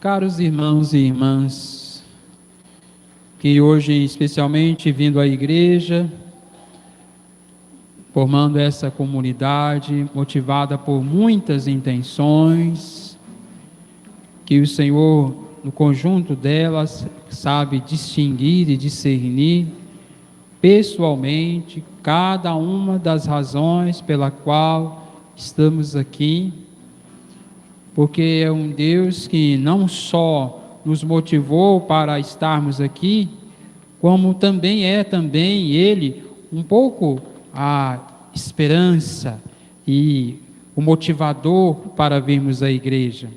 Caros irmãos e irmãs, que hoje especialmente vindo à igreja, formando essa comunidade motivada por muitas intenções, que o Senhor, no conjunto delas, sabe distinguir e discernir pessoalmente cada uma das razões pela qual estamos aqui, porque é um Deus que não só nos motivou para estarmos aqui, como também Ele um pouco a esperança e o motivador para virmos à igreja.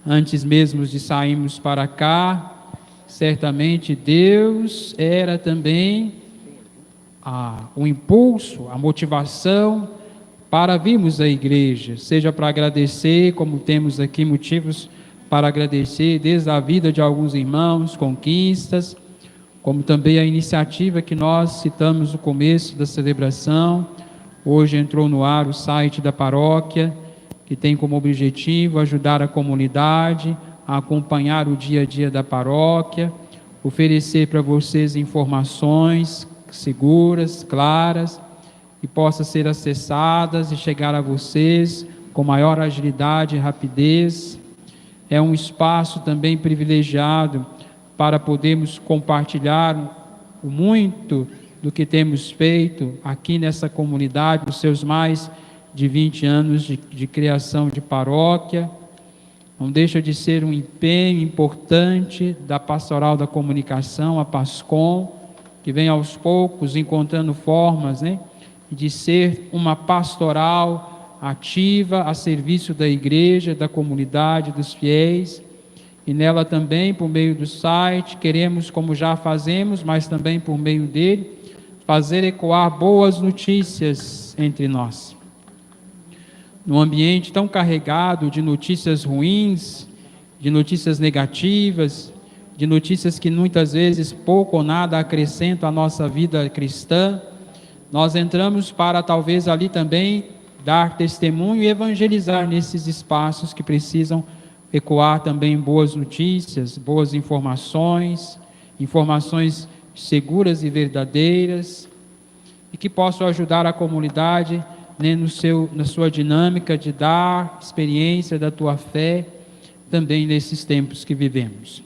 Antes mesmo de sairmos para cá, certamente Deus era também o impulso, a motivação para virmos à igreja, seja para agradecer, como temos aqui motivos para agradecer, desde a vida de alguns irmãos, conquistas, como também a iniciativa que nós citamos no começo da celebração. Hoje entrou no ar o site da paróquia, que tem como objetivo ajudar a comunidade a acompanhar o dia a dia da paróquia, oferecer para vocês informações seguras, claras, e possa ser acessadas e chegar a vocês com maior agilidade e rapidez. É um espaço também privilegiado para podermos compartilhar o muito do que temos feito aqui nessa comunidade, os seus mais de 20 anos de criação de paróquia. Não deixa de ser um empenho importante da Pastoral da Comunicação, a PASCOM, que vem aos poucos encontrando formas, de ser uma pastoral ativa a serviço da igreja, da comunidade, dos fiéis, e nela também, por meio do site, queremos, como já fazemos, mas também por meio dele, fazer ecoar boas notícias entre nós. Num ambiente tão carregado de notícias ruins, de notícias negativas, de notícias que muitas vezes pouco ou nada acrescentam à nossa vida cristã, nós entramos para talvez ali também dar testemunho e evangelizar nesses espaços que precisam ecoar também boas notícias, boas informações, informações seguras e verdadeiras, e que possam ajudar a comunidade na sua dinâmica de dar experiência da tua fé também nesses tempos que vivemos.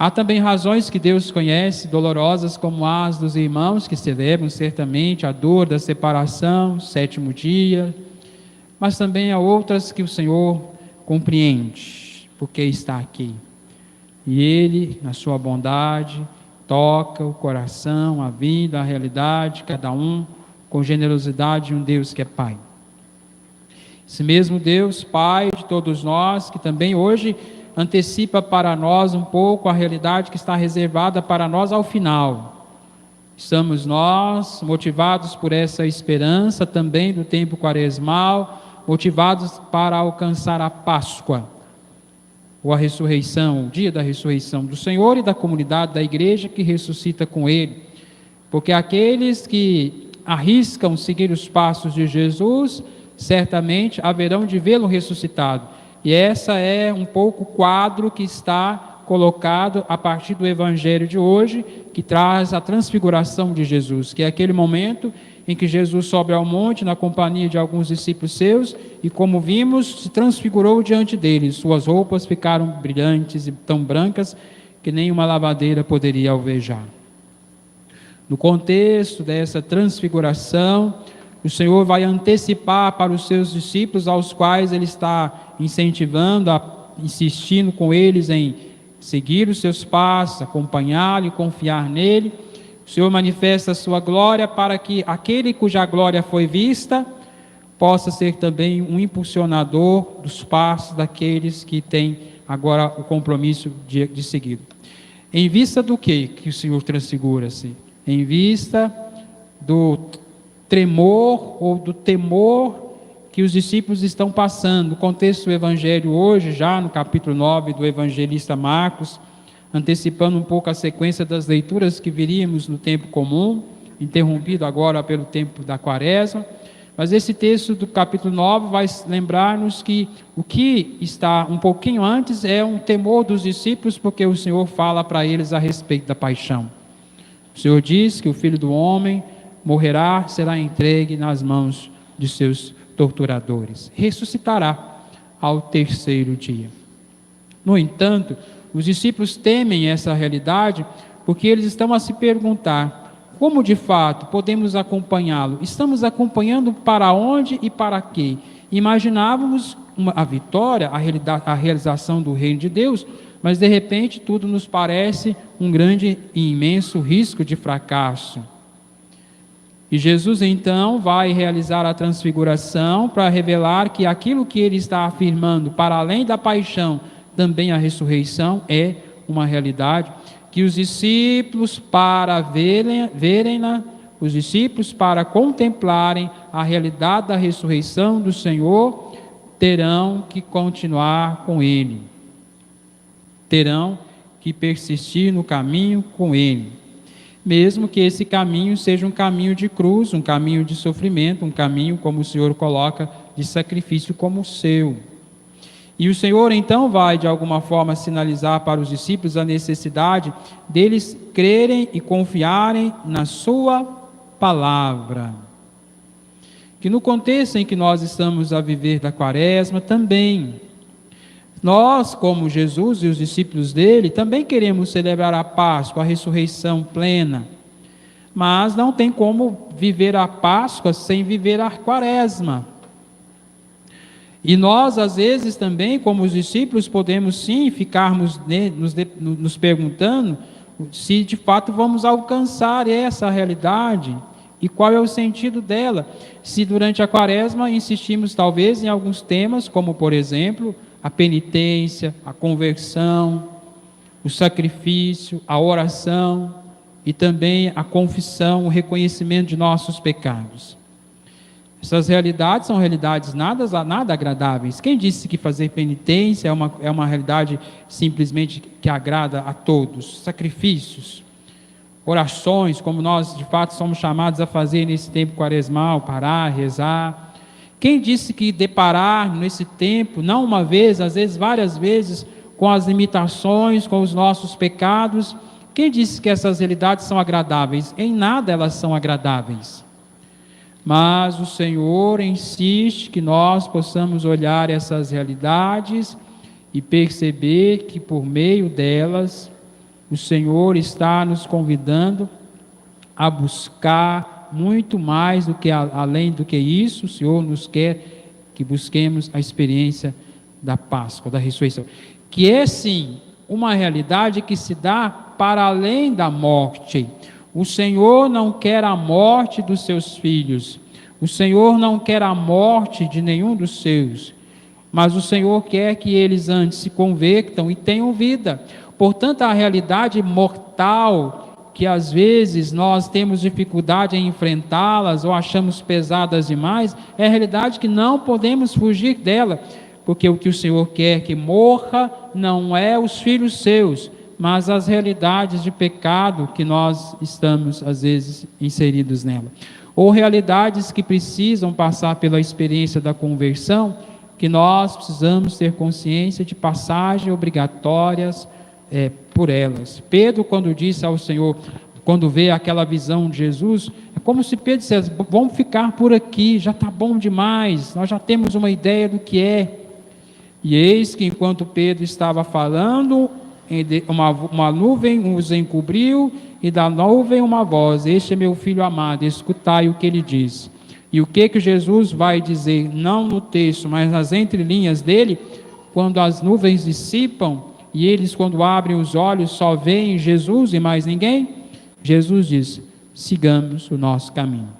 Há também razões que Deus conhece, dolorosas como as dos irmãos que celebram certamente a dor da separação, 7º dia, mas também há outras que o Senhor compreende, porque está aqui. E Ele, na sua bondade, toca o coração, a vida, a realidade, cada um, com generosidade de um Deus que é Pai. Esse mesmo Deus, Pai de todos nós, que também hoje antecipa para nós um pouco a realidade que está reservada para nós ao final. Estamos nós, motivados por essa esperança também do tempo quaresmal, motivados para alcançar a Páscoa, ou a ressurreição, o dia da ressurreição do Senhor e da comunidade da igreja que ressuscita com Ele. Porque aqueles que arriscam seguir os passos de Jesus, certamente haverão de vê-lo ressuscitado. E essa é um pouco o quadro que está colocado a partir do Evangelho de hoje, que traz a transfiguração de Jesus, que é aquele momento em que Jesus sobe ao monte na companhia de alguns discípulos seus e, como vimos, se transfigurou diante deles. Suas roupas ficaram brilhantes e tão brancas que nenhuma lavadeira poderia alvejar. No contexto dessa transfiguração, o Senhor vai antecipar para os seus discípulos, aos quais Ele está incentivando, insistindo com eles em seguir os seus passos, acompanhá-lo e confiar nele. O Senhor manifesta a sua glória para que aquele cuja glória foi vista possa ser também um impulsionador dos passos daqueles que têm agora o compromisso de seguir. Em vista do que o Senhor transfigura-se? Em vista do tremor ou do temor que os discípulos estão passando. No contexto do Evangelho hoje, já no capítulo 9 do evangelista Marcos, antecipando um pouco a sequência das leituras que viríamos no tempo comum, interrompido agora pelo tempo da Quaresma, Mas esse texto do capítulo 9 vai lembrar-nos que o que está um pouquinho antes é um temor dos discípulos, porque o Senhor fala para eles a respeito da paixão. O Senhor diz que o Filho do Homem morrerá, será entregue nas mãos de seus torturadores, ressuscitará ao terceiro dia. No entanto, os discípulos temem essa realidade, porque eles estão a se perguntar: como de fato podemos acompanhá-lo? Estamos acompanhando para onde e para quê? Imaginávamos a vitória, a realização do reino de Deus, mas de repente tudo nos parece um grande e imenso risco de fracasso. E Jesus então vai realizar a transfiguração para revelar que aquilo que ele está afirmando, para além da paixão, também a ressurreição é uma realidade, que os discípulos para verem-na, os discípulos para contemplarem a realidade da ressurreição do Senhor, terão que continuar com ele, terão que persistir no caminho com ele, mesmo que esse caminho seja um caminho de cruz, um caminho de sofrimento, um caminho, como o Senhor coloca, de sacrifício como o seu. E o Senhor então vai de alguma forma sinalizar para os discípulos a necessidade deles crerem e confiarem na sua palavra. Que no contexto em que nós estamos a viver da quaresma também, nós, como Jesus e os discípulos dele, também queremos celebrar a Páscoa, a ressurreição plena, mas não tem como viver a Páscoa sem viver a quaresma. E nós, às vezes, também, como os discípulos, podemos sim ficarmos nos perguntando se de fato vamos alcançar essa realidade e qual é o sentido dela. Se durante a quaresma insistimos talvez em alguns temas, como por exemplo, a penitência, a conversão, o sacrifício, a oração e também a confissão, o reconhecimento de nossos pecados. Essas realidades são realidades nada agradáveis. Quem disse que fazer penitência é uma realidade simplesmente que agrada a todos? Sacrifícios, orações, como nós de fato somos chamados a fazer nesse tempo quaresmal, parar, rezar. Quem disse que deparar nesse tempo, não uma vez, às vezes várias vezes, com as limitações, com os nossos pecados, quem disse que essas realidades são agradáveis? Em nada elas são agradáveis. Mas o Senhor insiste que nós possamos olhar essas realidades e perceber que por meio delas o Senhor está nos convidando a buscar muito mais do que além do que isso. O Senhor nos quer que busquemos a experiência da Páscoa, da ressurreição, que é sim uma realidade que se dá para além da morte. O Senhor não quer a morte dos seus filhos, o Senhor não quer a morte de nenhum dos seus, mas o Senhor quer que eles antes se convertam e tenham vida. Portanto, a realidade mortal, que às vezes nós temos dificuldade em enfrentá-las ou achamos pesadas demais, é a realidade que não podemos fugir dela, porque o que o Senhor quer que morra não é os filhos seus, mas as realidades de pecado que nós estamos, às vezes, inseridos nela. Ou realidades que precisam passar pela experiência da conversão, que nós precisamos ter consciência de passagem obrigatórias por elas. Pedro, quando disse ao Senhor, quando vê aquela visão de Jesus, é como se Pedro dissesse: vamos ficar por aqui, já está bom demais, nós já temos uma ideia do que é. E eis que enquanto Pedro estava falando, uma nuvem os encobriu, e da nuvem uma voz: este é meu filho amado, escutai o que ele diz. E o que Jesus vai dizer, não no texto, mas nas entrelinhas dele, quando as nuvens dissipam, e eles, quando abrem os olhos, só veem Jesus e mais ninguém? Jesus diz: sigamos o nosso caminho.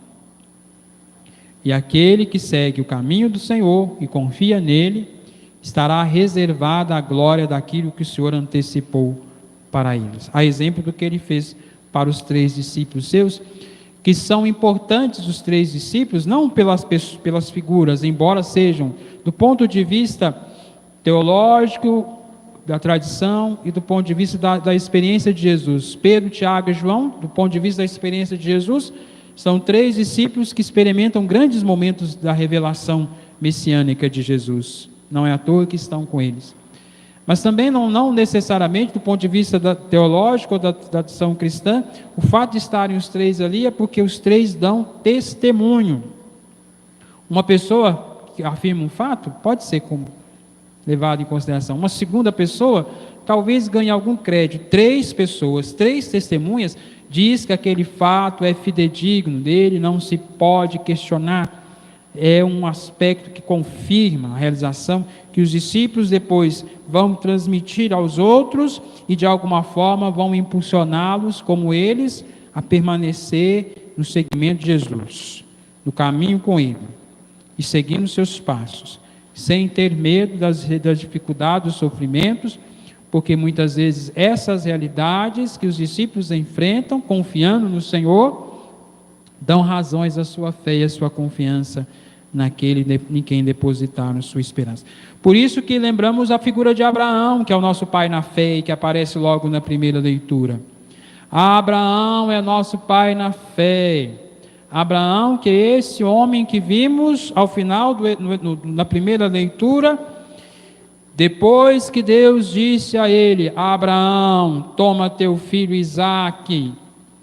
E aquele que segue o caminho do Senhor e confia nele, estará reservada a glória daquilo que o Senhor antecipou para eles. A exemplo do que ele fez para os 3 discípulos seus, que são importantes os 3 discípulos, não pelas figuras, embora sejam, do ponto de vista teológico, da tradição e do ponto de vista da experiência de Jesus. Pedro, Tiago e João, do ponto de vista da experiência de Jesus, São 3 discípulos que experimentam grandes momentos da revelação messiânica de Jesus. Não é à toa que estão com eles. Mas também não necessariamente, do ponto de vista teológico ou da tradição cristã, o fato de estarem os 3 ali é porque os 3 dão testemunho. Uma pessoa que afirma um fato pode ser levado em consideração. Uma segunda pessoa talvez ganhe algum crédito. 3 pessoas, 3 testemunhas, diz que aquele fato é fidedigno, dele não se pode questionar. É um aspecto que confirma a realização que os discípulos depois vão transmitir aos outros e de alguma forma vão impulsioná-los, como eles, a permanecer no seguimento de Jesus, no caminho com Ele e seguindo seus passos, sem ter medo das dificuldades, dos sofrimentos, porque muitas vezes essas realidades que os discípulos enfrentam, confiando no Senhor, dão razões à sua fé e à sua confiança naquele em quem depositaram sua esperança. Por isso que lembramos a figura de Abraão, que é o nosso pai na fé e que aparece logo na primeira leitura. Abraão é nosso pai na fé. Abraão, que é esse homem que vimos ao final na primeira leitura, depois que Deus disse a ele: Abraão, toma teu filho Isaque,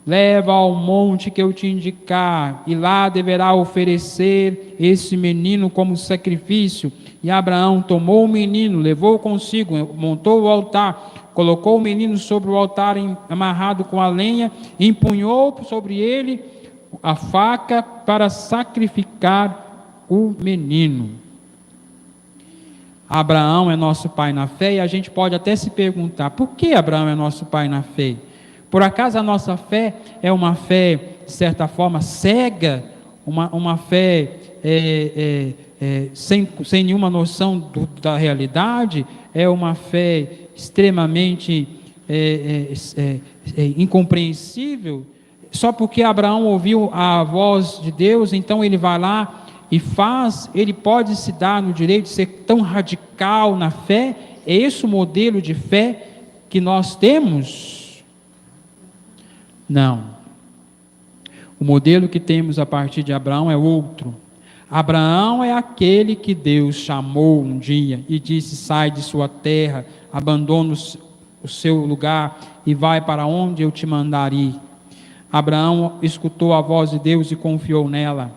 leva ao monte que eu te indicar, e lá deverá oferecer esse menino como sacrifício. E Abraão tomou o menino, levou consigo, montou o altar, colocou o menino sobre o altar amarrado com a lenha, empunhou sobre ele a faca para sacrificar o menino. Abraão é nosso pai na fé, e a gente pode até se perguntar: por que Abraão é nosso pai na fé? Por acaso a nossa fé é uma fé, de certa forma, cega, uma fé sem nenhuma noção da realidade? É uma fé extremamente incompreensível? Só porque Abraão ouviu a voz de Deus, então ele vai lá e faz? Ele pode se dar no direito de ser tão radical na fé? É esse o modelo de fé que nós temos? Não. O modelo que temos a partir de Abraão é outro. Abraão é aquele que Deus chamou um dia e disse: sai de sua terra, abandona o seu lugar e vai para onde eu te mandar ir. Abraão escutou a voz de Deus e confiou nela.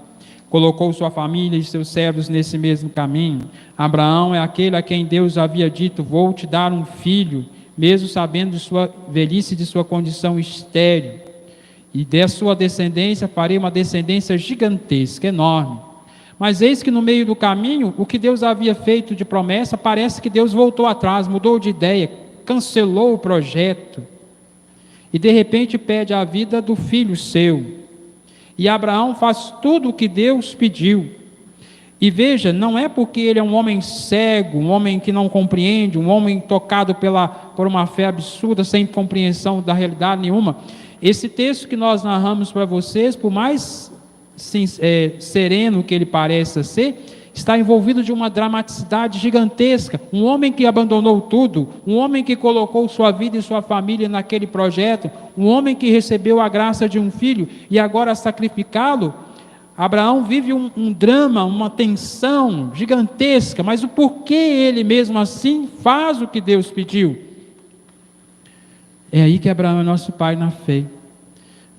Colocou sua família e seus servos nesse mesmo caminho. Abraão é aquele a quem Deus havia dito: vou te dar um filho, mesmo sabendo de sua velhice e de sua condição estéril, e da sua descendência farei uma descendência gigantesca, enorme. Mas eis que no meio do caminho, o que Deus havia feito de promessa, parece que Deus voltou atrás, mudou de ideia, cancelou o projeto, e de repente pede a vida do filho seu. E Abraão faz tudo o que Deus pediu. E veja, não é porque ele é um homem cego, um homem que não compreende, um homem tocado por uma fé absurda, sem compreensão da realidade nenhuma. Esse texto que nós narramos para vocês, por mais sereno que ele pareça ser, está envolvido de uma dramaticidade gigantesca. Um homem que abandonou tudo, um homem que colocou sua vida e sua família naquele projeto, um homem que recebeu a graça de um filho e agora sacrificá-lo. Abraão vive um drama, uma tensão gigantesca, mas o porquê ele mesmo assim faz o que Deus pediu? É aí que Abraão é nosso pai na fé,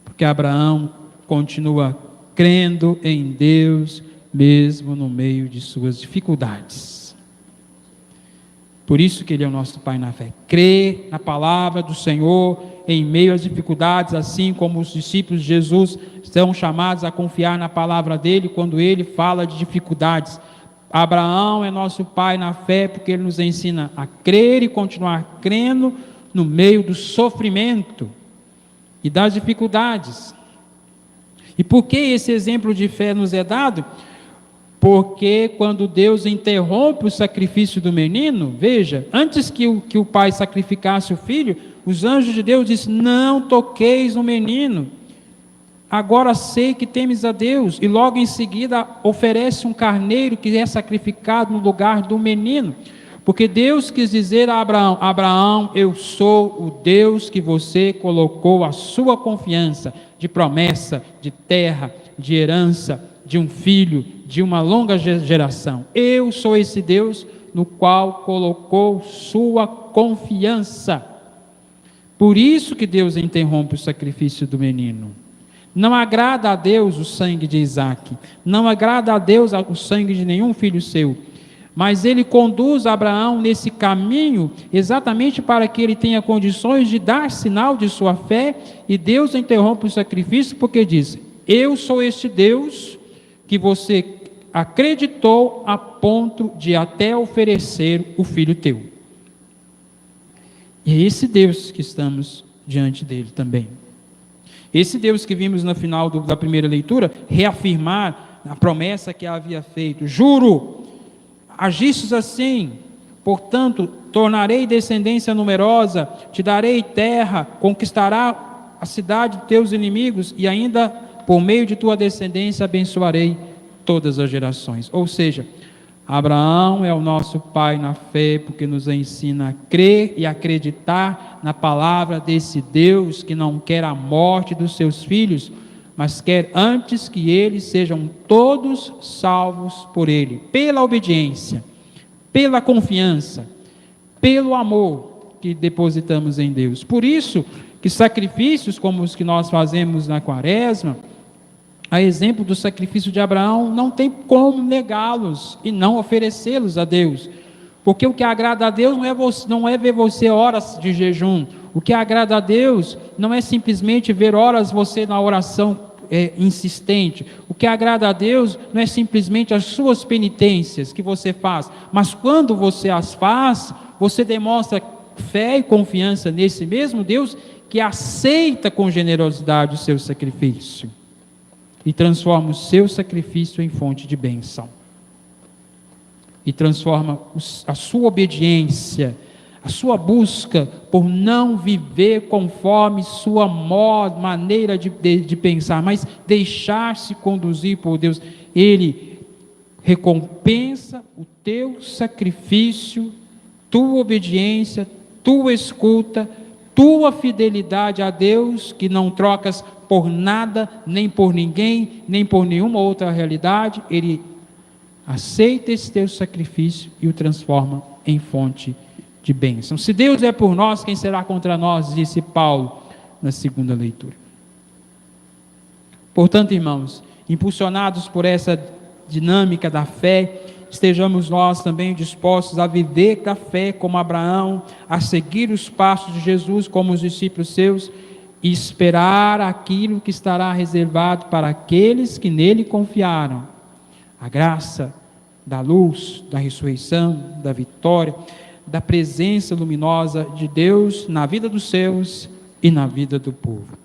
porque Abraão continua crendo em Deus, mesmo no meio de suas dificuldades. Por isso que ele é o nosso pai na fé. Crê na palavra do Senhor em meio às dificuldades, assim como os discípulos de Jesus são chamados a confiar na palavra dele quando ele fala de dificuldades. Abraão é nosso pai na fé porque ele nos ensina a crer e continuar crendo no meio do sofrimento e das dificuldades. E por que esse exemplo de fé nos é dado? Porque quando Deus interrompe o sacrifício do menino, veja, antes que o pai sacrificasse o filho, os anjos de Deus dizem: não toqueis no menino, agora sei que temes a Deus. E logo em seguida oferece um carneiro que é sacrificado no lugar do menino. Porque Deus quis dizer a Abraão: Abraão, eu sou o Deus que você colocou a sua confiança. de promessa, de terra, de herança, de um filho, de uma longa geração. Eu sou esse Deus no qual colocou sua confiança. Por isso que Deus interrompe o sacrifício do menino. Não agrada a Deus o sangue de Isaque, não agrada a Deus o sangue de nenhum filho seu, mas ele conduz Abraão nesse caminho exatamente para que ele tenha condições de dar sinal de sua fé, e Deus interrompe o sacrifício porque diz: eu sou este Deus que você acreditou a ponto de até oferecer o filho teu. E é esse Deus que estamos diante dele também. Esse Deus que vimos no final da primeira leitura, reafirmar a promessa que havia feito. Juro, agistes assim, portanto, tornarei descendência numerosa, te darei terra, conquistará a cidade de teus inimigos, e ainda por meio de tua descendência abençoarei todas as gerações. Ou seja, Abraão é o nosso pai na fé, porque nos ensina a crer e acreditar na palavra desse Deus que não quer a morte dos seus filhos, mas quer antes que eles sejam todos salvos por ele, pela obediência, pela confiança, pelo amor que depositamos em Deus. Por isso que sacrifícios como os que nós fazemos na Quaresma, a exemplo do sacrifício de Abraão, não tem como negá-los e não oferecê-los a Deus, porque o que agrada a Deus não é ver você horas de jejum, o que agrada a Deus não é simplesmente ver horas você na oração insistente, o que agrada a Deus não é simplesmente as suas penitências que você faz, mas quando você as faz, você demonstra fé e confiança nesse mesmo Deus que aceita com generosidade o seu sacrifício e transforma o seu sacrifício em fonte de bênção, e transforma a sua obediência, a sua busca por não viver conforme sua maneira de pensar, mas deixar-se conduzir por Deus. Ele recompensa o teu sacrifício, tua obediência, tua escuta, tua fidelidade a Deus, que não trocas por nada, nem por ninguém, nem por nenhuma outra realidade. Ele aceita esse teu sacrifício e o transforma em fonte de bênção. Se Deus é por nós, quem será contra nós? Disse Paulo na segunda leitura. Portanto, irmãos, impulsionados por essa dinâmica da fé, estejamos nós também dispostos a viver da fé como Abraão, a seguir os passos de Jesus como os discípulos seus, e esperar aquilo que estará reservado para aqueles que nele confiaram. A graça da luz, da ressurreição, da vitória, da presença luminosa de Deus na vida dos seus e na vida do povo.